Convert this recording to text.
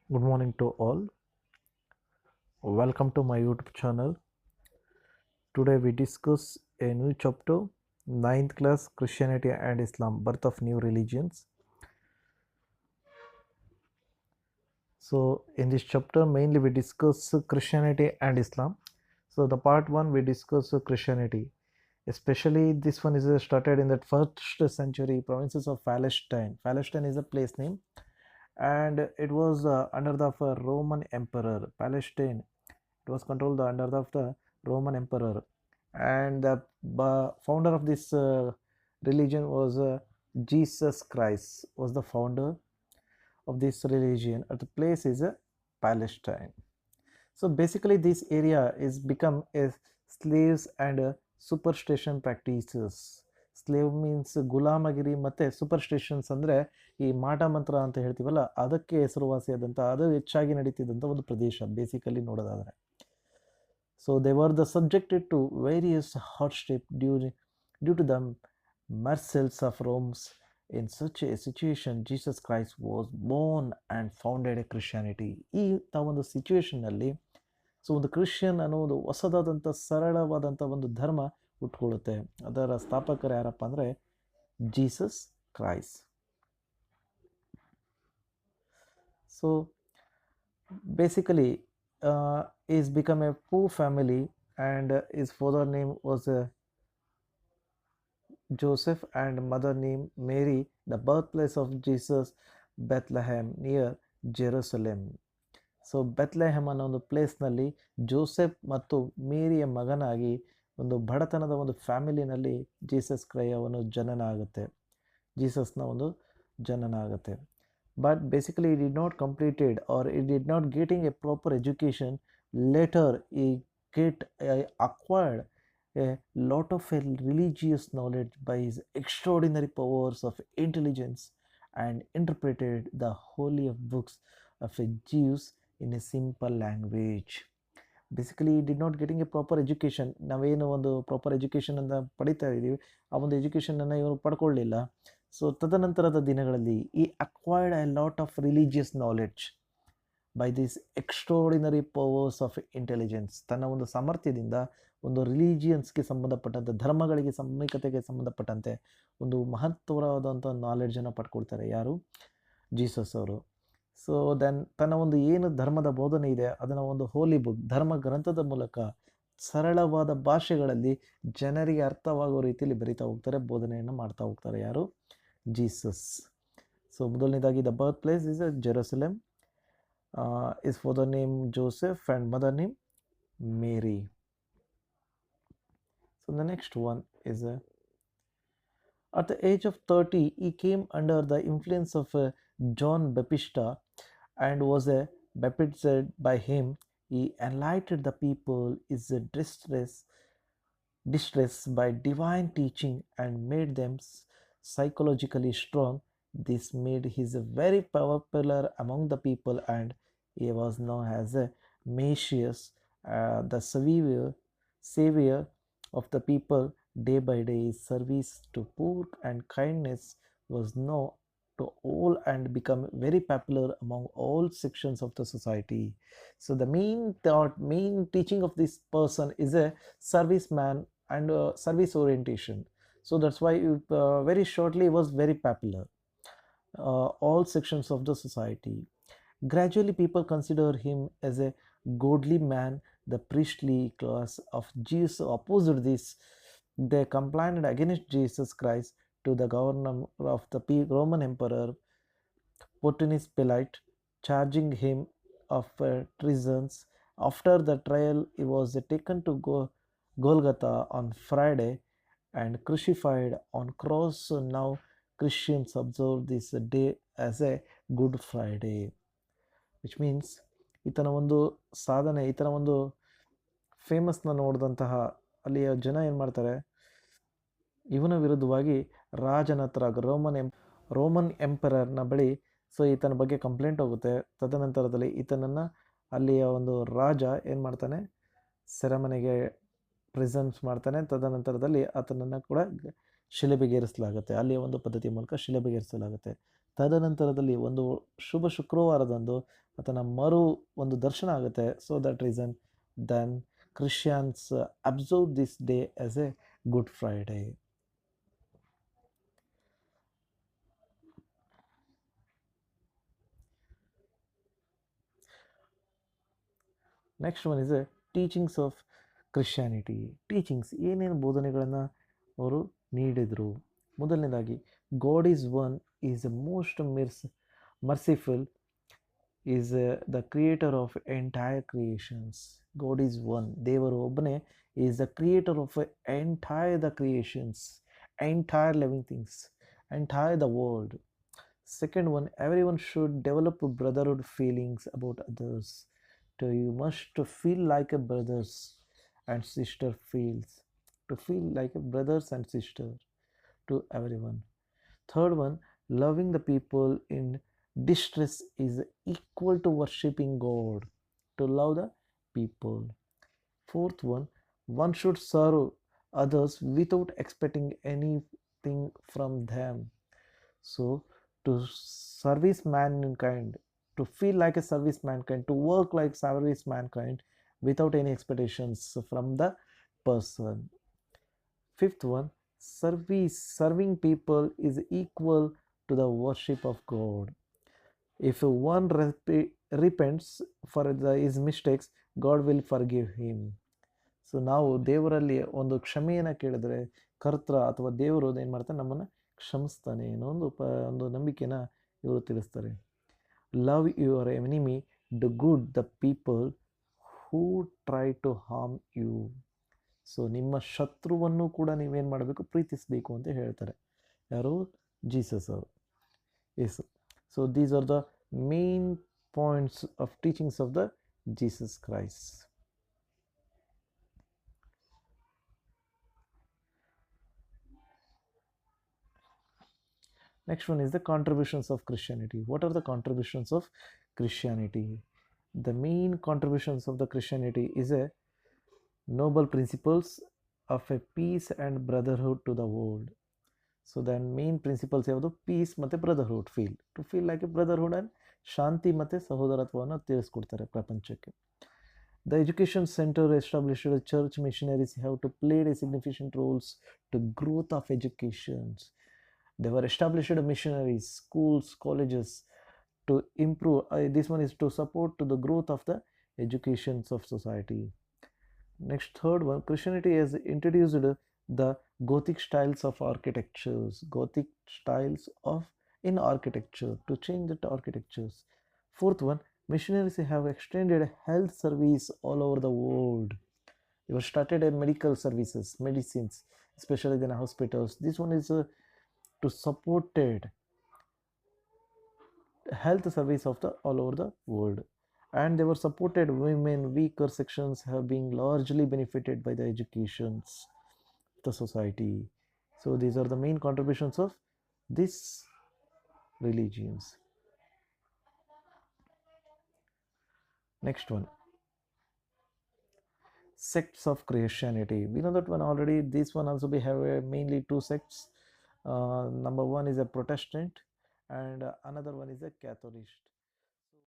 Good morning to all. Welcome to my YouTube channel. Today we discuss a new chapter, ninth class Christianity and Islam, birth of new religions. So in this chapter mainly we discuss Christianity and Islam. So the part 1 we discuss Christianity. Especially this one is started in the first century provinces of Palestine. Palestine is a place name and it was under the Roman emperor. Palestine, it was controlled under the Roman emperor, and the founder of this religion was Jesus Christ was the founder of this religion. The place is Palestine. So basically this area is become a slaves and superstition practices. Slave means ಗುಲಾಮಗಿರಿ ಮತ್ತು superstitions ಅಂದರೆ ಈ ಮಾಟ ಮಂತ್ರ ಅಂತ ಹೇಳ್ತೀವಲ್ಲ, ಅದಕ್ಕೆ ಹೆಸರುವಾಸಿಯಾದಂಥ, ಅದು ಹೆಚ್ಚಾಗಿ ನಡೀತಿದ್ದಂಥ ಒಂದು ಪ್ರದೇಶ ಬೇಸಿಕಲಿ ನೋಡೋದಾದರೆ. So they were the subjected to various hardship due to the marcels of Romes. In such a situation Jesus Christ was born and founded a Christianity. ಈ ಒಂದು ಸಿಚುಯೇಷನ್ನಲ್ಲಿ ಸೊ ಒಂದು ಕ್ರಿಶ್ಚಿಯನ್ ಅನ್ನೋದು ಹೊಸದಾದಂಥ ಸರಳವಾದಂಥ ಒಂದು ಧರ್ಮ ಹುಟ್ಕೊಳ್ಳುತ್ತೆ. ಅದರ ಸ್ಥಾಪಕರು ಯಾರಪ್ಪ ಅಂದರೆ Jesus Christ. So basically is become A poor family and is father name was Joseph and mother name Mary. The birthplace of Jesus, Bethlehem near Jerusalem. So Bethlehem ಅನ್ನೋ ಒಂದು ಪ್ಲೇಸ್ನಲ್ಲಿ ಜೋಸೆಫ್ ಮತ್ತು ಮೇರಿಯ ಮಗನಾಗಿ ಒಂದು ಬಡತನದ ಒಂದು ಫ್ಯಾಮಿಲಿನಲ್ಲಿ ಜೀಸಸ್ ಅವನು ಜನನ ಆಗುತ್ತೆ. ಜೀಸಸ್ನ ಒಂದು ಜನನ ಆಗುತ್ತೆ. But basically it did not completed or it did not getting a proper education. Later ಈ get acquired a lot of religious knowledge by his extraordinary powers of intelligence and interpreted the holy of books of a Jews in a simple language. Basically he did not getting a proper education. ನಾವೇನು ಒಂದು proper education ಅಂತ ಪಡಿತಾ ಇದ್ದೀವಿ, ಆ ಒಂದು ಎಜುಕೇಷನನ್ನು ಇವರು ಪಡ್ಕೊಳ್ಳಿಲ್ಲ. So ತದನಂತರದ ದಿನಗಳಲ್ಲಿ ಈ acquired A lot of religious knowledge by this extraordinary powers of intelligence. ತನ್ನ ಒಂದು ಸಾಮರ್ಥ್ಯದಿಂದ ಒಂದು ರಿಲಿಜಿಯನ್ಸ್ಗೆ ಸಂಬಂಧಪಟ್ಟಂತೆ, ಧರ್ಮಗಳಿಗೆ ಸಾಮೂಹಿಕತೆಗೆ ಸಂಬಂಧಪಟ್ಟಂತೆ ಒಂದು ಮಹತ್ವವಾದಂಥ ನಾಲೆಡ್ಜನ್ನು ಪಡ್ಕೊಳ್ತಾರೆ. ಯಾರು? ಜೀಸಸ್ ಅವರು. ಸೊ ದೆನ್ ತನ್ನ ಒಂದು ಏನು ಧರ್ಮದ ಬೋಧನೆ ಇದೆ ಅದನ್ನು ಒಂದು ಹೋಲಿ ಬುಕ್, ಧರ್ಮ ಗ್ರಂಥದ ಮೂಲಕ ಸರಳವಾದ ಭಾಷೆಗಳಲ್ಲಿ ಜನರಿಗೆ ಅರ್ಥವಾಗುವ ರೀತಿಯಲ್ಲಿ ಬರಿತಾ ಹೋಗ್ತಾರೆ, ಬೋಧನೆಯನ್ನು ಮಾಡ್ತಾ ಹೋಗ್ತಾರೆ. ಯಾರು? ಜೀಸಸ್. ಸೊ ಮೊದಲನೇದಾಗಿ the birth place is Jerusalem. Is father name Joseph and mother name Mary. So the next one is at the age of 30 he came under the influence of John Baptist and was baptized by him. He enlightened the people is distress by divine teaching and made them psychologically strong. This made him very popular among the people and he was known as a Messiah, the savior of the people. Day by day his service to poor and kindness was known to all and become very popular among all sections of the society. So the main teaching of this person is a serviceman and service orientation. So that's why very shortly was very popular all sections of the society. Gradually people consider him as a godly man. The priestly class of Jews opposed this. They complained against Jesus Christ to the governor of the Roman Emperor Pontius Pilate, charging him of treasons. After the trial, he was taken to Golgotha on Friday and crucified on cross. So now Christians observe this day as a Good Friday, which means ಈತನ ಒಂದು ಸಾಧನೆ, ಈತನ ಒಂದು ಫೇಮಸ್ನ ನೋಡಿದಂತಹ ಅಲ್ಲಿಯ ಜನ ಏನು ಮಾಡ್ತಾರೆ, ಇವನ ವಿರುದ್ಧವಾಗಿ ರಾಜನ ಹತ್ರ ರೋಮನ್ ಎಂಪರರ್ನ ಬಳಿ ಸೊ ಈತನ ಬಗ್ಗೆ ಕಂಪ್ಲೇಂಟ್ ಹೋಗುತ್ತೆ. ತದನಂತರದಲ್ಲಿ ಈತನನ್ನು ಅಲ್ಲಿಯ ಒಂದು ರಾಜ ಏನು ಮಾಡ್ತಾನೆ, ಸೆರೆಮನೆಗೆ ಪ್ರೆಸೆನ್ಸ್ ಮಾಡ್ತಾನೆ. ತದನಂತರದಲ್ಲಿ ಆತನನ್ನು ಕೂಡ ಶಿಲೆಬೆಗೇರಿಸಲಾಗುತ್ತೆ. ಅಲ್ಲಿಯ ಒಂದು ಪದ್ಧತಿಯ ಮೂಲಕ ಶಿಲೆಬೆಗೇರಿಸಲಾಗುತ್ತೆ. ತದನಂತರದಲ್ಲಿ ಒಂದು ಶುಭ ಶುಕ್ರವಾರದಂದು ಆತನ ಮರು ಒಂದು ದರ್ಶನ ಆಗುತ್ತೆ. So that reason then Christians observe this day as a Good Friday. Next one is a teachings of Christianity. Teachings ಏನೇನು ಬೋಧನೆಗಳನ್ನು ಅವರು ನೀಡಿದರು. ಮೊದಲನೇದಾಗಿ God is one, is the most merciful, is the creator of entire creations. God is one, ದೇವರು ಒಬ್ಬನೇ. Is the creator of entire the creations, entire living things, entire the world. Second one, everyone should develop brotherhood feelings about others. So you must feel like a brothers and sister feels. To feel like a brothers and sister to everyone. Third one, loving the people in distress is equal to worshipping God. To love the people. Fourth one should serve others without expecting anything from them. So to service mankind, to feel like a service mankind, to work like service mankind without any expectations from the person. Fifth one, serving people is equal to the worship of God. If one repents for his mistakes, God will forgive him. So ನಾವು ದೇವರಲ್ಲಿ ಒಂದು ಕ್ಷಮೆಯನ್ನು ಕೇಳಿದ್ರೆ ಕರ್ತ ಅಥವಾ ದೇವರು ಏನು ಮಾಡ್ತಾನೆ, ನಮ್ಮನ್ನು ಕ್ಷಮಿಸ್ತಾನೆ ಅನ್ನೋ ಒಂದು ನಂಬಿಕೆನ ಇವರು ತಿಳಿಸ್ತಾರೆ. Love your enemy, do good the people who try to harm you. So ನಿಮ್ಮ ಶತ್ರುವನ್ನು ಕೂಡ ನೀವೇನು ಮಾಡಬೇಕು, ಪ್ರೀತಿಸಬೇಕು ಅಂತ ಹೇಳ್ತಾರೆ. ಯಾರು? ಜೀಸಸ್ ಅವರು. Yes. So these are the main points of teachings of the Jesus Christ. Next one is the contributions of Christianity. What are the contributions of Christianity? The main contributions of the Christianity is a noble principles of a peace and brotherhood to the world. So the main principles ಯಾವುದು? Peace ಮತ್ತು brotherhood. To feel like a brotherhood and ಶಾಂತಿ ಮತ್ತು ಸಹೋದರತ್ವವನ್ನು ತಿಳಿಸ್ಕೊಡ್ತಾರೆ ಪ್ರಪಂಚಕ್ಕೆ. The education center established church missionaries have to play a significant roles to growth of educations. They were established missionaries, schools, colleges to improve. This one is to support to the growth of the educations of society. Next, third one, Christianity has introduced the Gothic styles of architectures. Gothic styles of in architecture to change the architectures. Fourth one, missionaries have extended health service all over the world. They were started medical services, medicines, especially in hospitals. This one is to supported health service of the all over the world, and they were supported women, weaker sections have been largely benefited by the educations of the society. So these are the main contributions of these religions. Next one, sects of Christianity. We know that one already. This one also we have mainly two sects. Number one is a Protestant and another one is a Catholic.